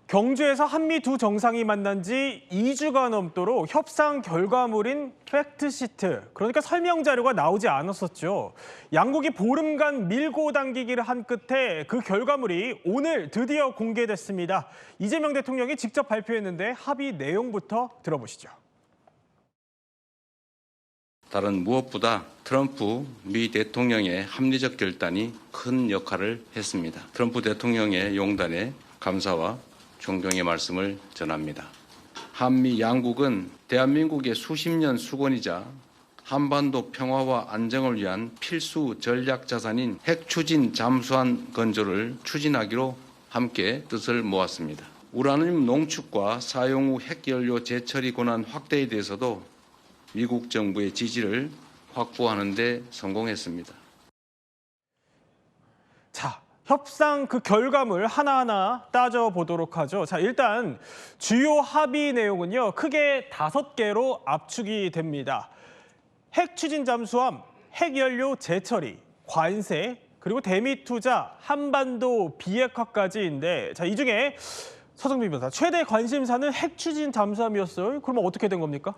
경주에서 한미 두 정상이 만난 지 2주가 넘도록 협상 결과물인 팩트시트, 그러니까 설명 자료가 나오지 않았었죠. 양국이 보름간 밀고 당기기를 한 끝에 그 결과물이 오늘 드디어 공개됐습니다. 이재명 대통령이 직접 발표했는데 합의 내용부터 들어보시죠. 다른 무엇보다 트럼프 미 대통령의 합리적 결단이 큰 역할을 했습니다. 트럼프 대통령의 용단에 감사와 존경의 말씀을 전합니다. 한미 양국은 대한민국의 수십 년 수건이자 한반도 평화와 안정을 위한 필수 전략 자산인 핵추진 잠수함 건조를 추진하기로 함께 뜻을 모았습니다. 우라늄 농축과 사용 후 핵연료 재처리 권한 확대에 대해서도 미국 정부의 지지를 확보하는 데 성공했습니다. 자, 협상 그 결과물 하나하나 따져보도록 하죠. 자, 일단 주요 합의 내용은요, 크게 5개로 압축이 됩니다. 핵 추진 잠수함, 핵연료 재처리, 관세, 그리고 대미 투자, 한반도 비핵화까지인데, 자, 이 중에 서정민 변호사, 최대 관심사는 핵 추진 잠수함이었어요. 그러면 어떻게 된 겁니까?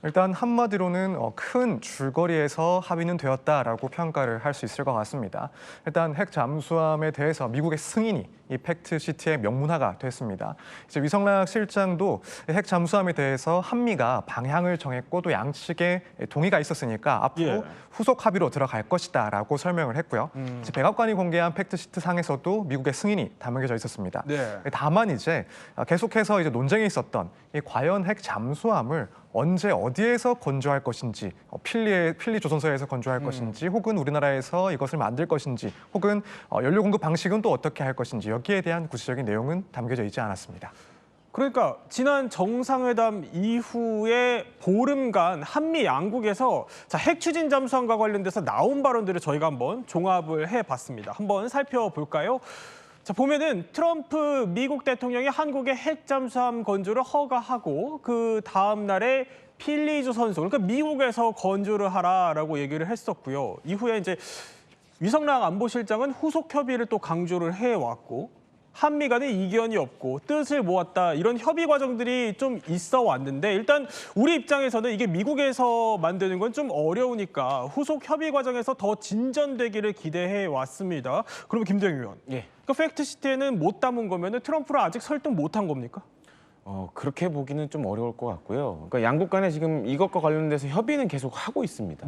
일단 한마디로는 큰 줄거리에서 합의는 되었다라고 평가를 할 수 있을 것 같습니다. 일단 핵 잠수함에 대해서 미국의 승인이 이 팩트시트의 명문화가 됐습니다. 이제 위성락 실장도 핵 잠수함에 대해서 한미가 방향을 정했고 또 양측의 동의가 있었으니까 앞으로 후속 합의로 들어갈 것이다라고 설명을 했고요. 이제 백악관이 공개한 팩트시트 상에서도 미국의 승인이 담겨져 있었습니다. 다만 이제 계속해서 이제 논쟁이 있었던 이 과연 핵 잠수함을 언제 어디에서 건조할 것인지, 필리 조선소에서 건조할 것인지, 혹은 우리나라에서 이것을 만들 것인지, 혹은 연료 공급 방식은 또 어떻게 할 것인지 여기에 대한 구체적인 내용은 담겨져 있지 않았습니다. 그러니까 지난 정상회담 이후에 보름간 한미 양국에서 핵 추진 잠수함과 관련돼서 나온 발언들을 저희가 한번 종합을 해봤습니다. 한번 살펴볼까요? 자, 보면은 트럼프 미국 대통령이 한국의 핵 잠수함 건조를 허가하고 그 다음 날에 필리조선소, 그러니까 미국에서 건조를 하라라고 얘기를 했었고요. 이후에 이제 위성락 안보실장은 후속 협의를 또 강조를 해왔고, 한미 간에 이견이 없고 뜻을 모았다, 이런 협의 과정들이 좀 있어 왔는데, 일단 우리 입장에서는 이게 미국에서 만드는 건 좀 어려우니까 후속 협의 과정에서 더 진전되기를 기대해 왔습니다. 그러면 김대중 의원, 그러니까 팩트시트에는 못 담은 거면 트럼프를 아직 설득 못한 겁니까? 그렇게 보기는 좀 어려울 것 같고요. 그러니까 양국 간에 지금 이것과 관련돼서 협의는 계속 하고 있습니다.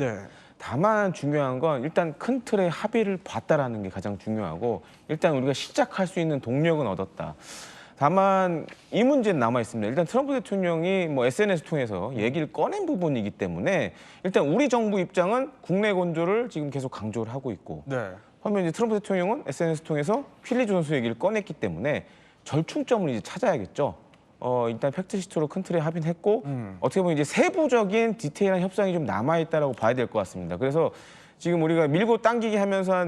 다만 중요한 건 일단 큰 틀의 합의를 봤다라는 게 가장 중요하고, 일단 우리가 시작할 수 있는 동력은 얻었다. 다만 이 문제는 남아 있습니다. 일단 트럼프 대통령이 SNS 통해서 얘기를 꺼낸 부분이기 때문에 일단 우리 정부 입장은 국내 건조를 지금 계속 강조를 하고 있고, 반면 이제 트럼프 대통령은 SNS 통해서 필리조선소 얘기를 꺼냈기 때문에 절충점을 이제 찾아야겠죠. 일단 팩트시트로 큰 틀에 합의는 했고, 어떻게 보면 이제 세부적인 디테일한 협상이 좀 남아있다라고 봐야 될 것 같습니다. 그래서 지금 우리가 밀고 당기기 하면서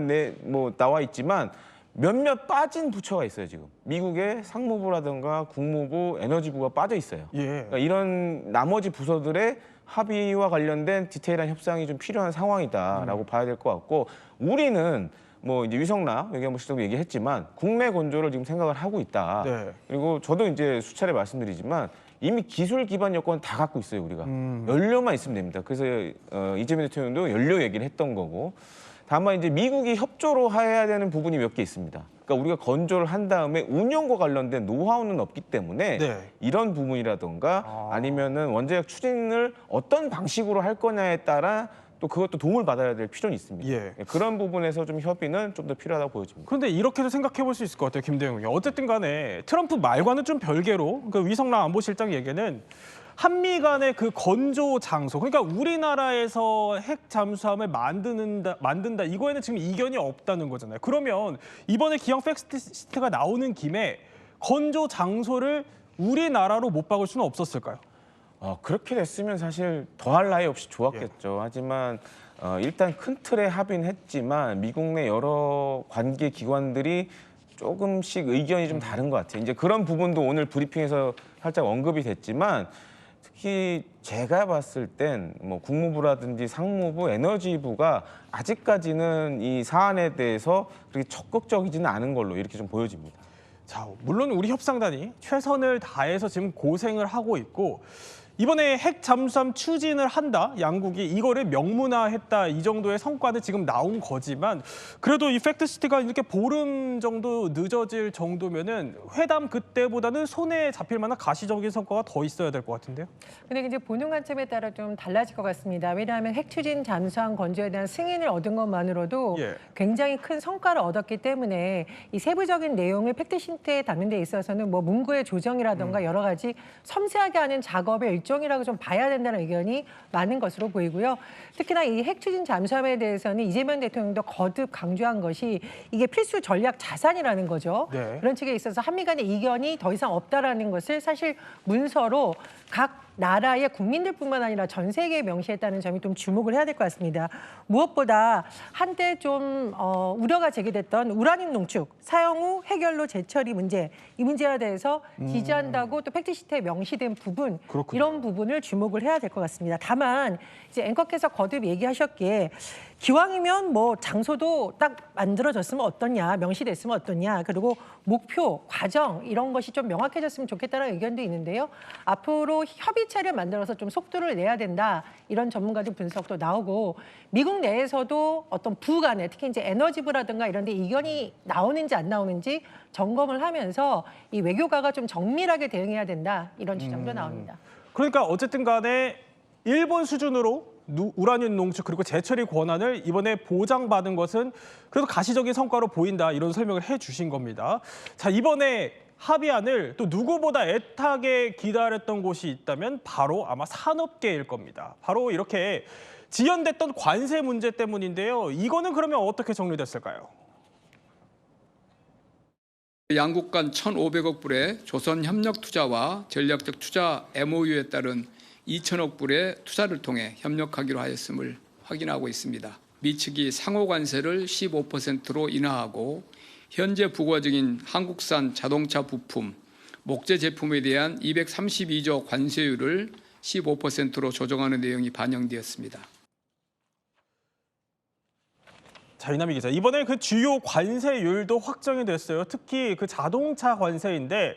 나와 있지만 몇몇 빠진 부처가 있어요, 지금. 미국의 상무부라든가 국무부, 에너지부가 빠져 있어요. 그러니까 이런 나머지 부서들의 합의와 관련된 디테일한 협상이 좀 필요한 상황이다라고 봐야 될 것 같고, 우리는 이제 위성락 외교안보실장도 얘기했지만 국내 건조를 지금 생각을 하고 있다. 그리고 저도 이제 수차례 말씀드리지만 이미 기술 기반 여건은 다 갖고 있어요, 우리가. 연료만 있으면 됩니다. 그래서 이재명 대통령도 연료 얘기를 했던 거고, 다만 이제 미국이 협조로 해야 되는 부분이 몇 개 있습니다. 그러니까 우리가 건조를 한 다음에 운영과 관련된 노하우는 없기 때문에 이런 부분이라든가 아니면은 원자력 추진을 어떤 방식으로 할 거냐에 따라 또 그것도 도움을 받아야 될 필요는 있습니다. 그런 부분에서 좀 협의는 좀 더 필요하다고 보여집니다. 그런데 이렇게도 생각해 볼 수 있을 것 같아요, 김대중 의원. 어쨌든 간에 트럼프 말과는 좀 별개로 그 위성락 안보실장 얘기는 한미 간의 그 건조 장소, 그러니까 우리나라에서 핵 잠수함을 만든다, 이거에는 지금 이견이 없다는 거잖아요. 그러면 이번에 기왕 팩트시트가 나오는 김에 건조 장소를 우리나라로 못 박을 수는 없었을까요? 그렇게 됐으면 사실 더할 나위 없이 좋았겠죠. 하지만 일단 큰 틀에 합의는 했지만 미국 내 여러 관계 기관들이 조금씩 의견이 좀 다른 것 같아요. 이제 그런 부분도 오늘 브리핑에서 살짝 언급이 됐지만, 특히 제가 봤을 땐 국무부라든지 상무부, 에너지부가 아직까지는 이 사안에 대해서 그렇게 적극적이지는 않은 걸로 이렇게 좀 보여집니다. 자, 물론 우리 협상단이 최선을 다해서 지금 고생을 하고 있고 이번에 핵 잠수함 추진을 한다, 양국이 이거를 명문화했다 이 정도의 성과는 지금 나온 거지만 그래도 이 팩트시티가 이렇게 보름 정도 늦어질 정도면은 회담 그때보다는 손에 잡힐 만한 가시적인 성과가 더 있어야 될 것 같은데요. 근데 이제 보는 관점에 따라 좀 달라질 것 같습니다. 왜냐하면 핵 추진 잠수함 건조에 대한 승인을 얻은 것만으로도 예. 굉장히 큰 성과를 얻었기 때문에 이 세부적인 내용을 팩트시트에 담는 데 있어서는 뭐 문구의 조정이라든가 여러 가지 섬세하게 하는 작업의 일종이라고 좀 봐야 된다는 의견이 많은 것으로 보이고요. 특히나 이 핵 추진 잠수함에 대해서는 이재명 대통령도 거듭 강조한 것이 이게 필수 전략 자산이라는 거죠. 네. 그런 측에 있어서 한미 간의 이견이 더 이상 없다라는 것을 사실 문서로 각 나라의 국민들뿐만 아니라 전 세계에 명시했다는 점이 좀 주목을 해야 될 것 같습니다. 무엇보다 한때 좀 우려가 제기됐던 우라늄 농축, 사용 후 해결로 재처리 문제, 이 문제에 대해서 지지한다고 또 팩트시트에 명시된 부분, 그렇군요. 이런 부분을 주목을 해야 될 것 같습니다. 다만 이제 앵커께서 거듭 얘기하셨기에 기왕이면 뭐 장소도 딱 만들어졌으면 어떠냐, 명시됐으면 어떠냐, 그리고 목표, 과정 이런 것이 좀 명확해졌으면 좋겠다는 의견도 있는데요. 앞으로 협의체를 만들어서 좀 속도를 내야 된다, 이런 전문가들 분석도 나오고 미국 내에서도 어떤 부 간에 특히 이제 에너지부라든가 이런 데 이견이 나오는지 안 나오는지 점검을 하면서 이 외교가가 좀 정밀하게 대응해야 된다, 이런 주장도 나옵니다. 그러니까 어쨌든 간에 일본 수준으로 우라늄 농축 그리고 재처리 권한을 이번에 보장받은 것은 그래도 가시적인 성과로 보인다, 이런 설명을 해주신 겁니다. 자, 이번에 합의안을 또 누구보다 애타게 기다렸던 곳이 있다면 바로 아마 산업계일 겁니다. 바로 이렇게 지연됐던 관세 문제 때문인데요. 이거는 그러면 어떻게 정리됐을까요? 양국 간 1,500억 불의 조선 협력 투자와 전략적 투자 MOU에 따른 2천억 불의 투자를 통해 협력하기로 하였음을 확인하고 있습니다. 미 측이 상호 관세를 15%로 인하하고 현재 부과 중인 한국산 자동차 부품, 목재 제품에 대한 232조 관세율을 15%로 조정하는 내용이 반영되었습니다. 자, 이남희 기자, 이번에 그 주요 관세율도 확정이 됐어요. 특히 그 자동차 관세인데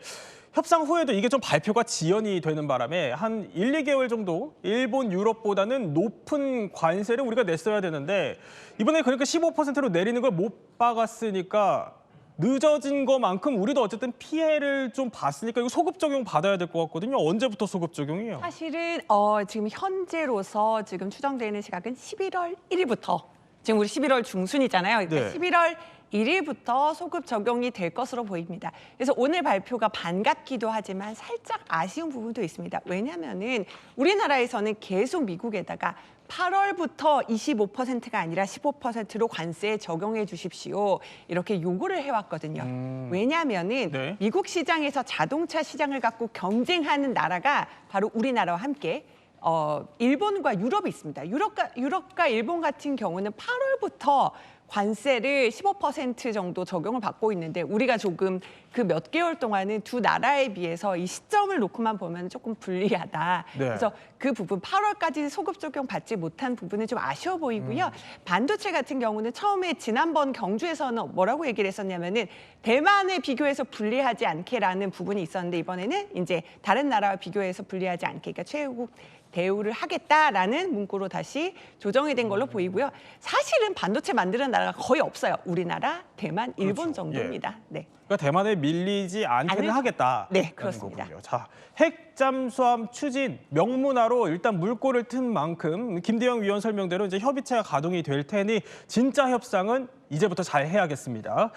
협상 후에도 이게 좀 발표가 지연이 되는 바람에 한 1, 2개월 정도 일본, 유럽보다는 높은 관세를 우리가 냈어야 되는데 이번에 그러니까 15%로 내리는 걸 못 박았으니까 늦어진 것만큼 우리도 어쨌든 피해를 좀 봤으니까 이거 소급 적용 받아야 될 것 같거든요. 언제부터 소급 적용이에요? 사실은 지금 현재로서 지금 추정되는 시각은 11월 1일부터, 지금 우리 11월 중순이잖아요. 그러니까 네. 11월 1일부터 소급 적용이 될 것으로 보입니다. 그래서 오늘 발표가 반갑기도 하지만 살짝 아쉬운 부분도 있습니다. 왜냐하면은 우리나라에서는 계속 미국에다가 8월부터 25%가 아니라 15%로 관세 적용해 주십시오, 이렇게 요구를 해왔거든요. 왜냐하면은 네. 미국 시장에서 자동차 시장을 갖고 경쟁하는 나라가 바로 우리나라와 함께 일본과 유럽이 있습니다. 유럽과 일본 같은 경우는 8월부터 관세를 15% 정도 적용을 받고 있는데 우리가 조금 그 몇 개월 동안은 두 나라에 비해서 이 시점을 놓고만 보면 조금 불리하다. 네. 그래서 그 부분 8월까지 소급 적용 받지 못한 부분은 좀 아쉬워 보이고요. 반도체 같은 경우는 처음에 지난번 경주에서는 뭐라고 얘기를 했었냐면은 대만에 비교해서 불리하지 않게라는 부분이 있었는데 이번에는 이제 다른 나라와 비교해서 불리하지 않게, 그러니까 최고국 대우를 하겠다라는 문구로 다시 조정이 된 걸로 보이고요. 사실은 반도체 만드는 나라가 거의 없어요. 우리나라, 대만, 일본 그렇죠. 정도입니다. 네. 그러니까 대만에 밀리지 않기는 하겠다. 네, 그렇습니다. 거군요. 자, 핵 잠수함 추진 명문화로 일단 물꼬를 튼 만큼 김대영 위원 설명대로 이제 협의체가 가동이 될 테니 진짜 협상은 이제부터 잘 해야겠습니다.